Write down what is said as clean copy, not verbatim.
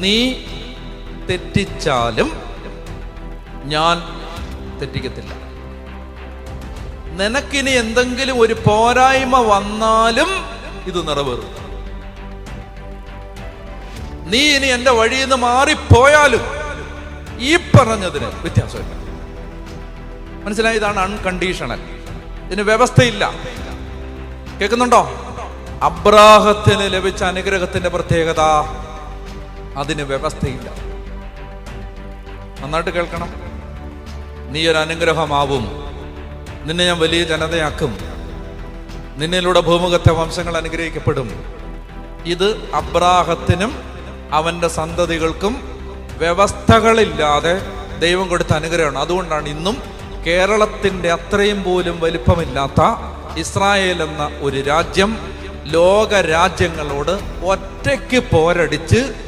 നീ തെറ്റിച്ചാലും ഞാൻ തെറ്റിക്കത്തില്ല. നിനക്കിനി എന്തെങ്കിലും ഒരു പോരായ്മ വന്നാലും ഇത് നിറവേറും. നീ ഇനി എന്റെ വഴിയിൽ നിന്ന് മാറിപ്പോയാലും ഈ പറഞ്ഞതിന് വ്യത്യാസമില്ല. മനസ്സിലായി? ഇതാണ് അൺകണ്ടീഷണൽ. ഇതിന് വ്യവസ്ഥയില്ല. കേൾക്കുന്നുണ്ടോ? അബ്രാഹത്തിന് ലഭിച്ച അനുഗ്രഹത്തിന്റെ പ്രത്യേകത, അതിന് വ്യവസ്ഥയില്ല. നന്നായിട്ട് കേൾക്കണം. നീ ഒരു അനുഗ്രഹമാവും, നിന്നെ ഞാൻ വലിയ ജനതയാക്കും, നിന്നിലൂടെ ഭൂമുഖത്തെ വംശങ്ങൾ അനുഗ്രഹിക്കപ്പെടും. ഇത് അബ്രാഹത്തിനും അവന്റെ സന്തതികൾക്കും വ്യവസ്ഥകളില്ലാതെ ദൈവം കൊടുത്ത അനുഗ്രഹമാണ്. അതുകൊണ്ടാണ് ഇന്നും കേരളത്തിന്റെ അത്രയും പോലും വലിപ്പമില്ലാത്ത ഇസ്രായേൽ എന്ന ഒരു രാജ്യം ലോക രാജ്യങ്ങളോട് ഒറ്റയ്ക്ക് പോരടിച്ച്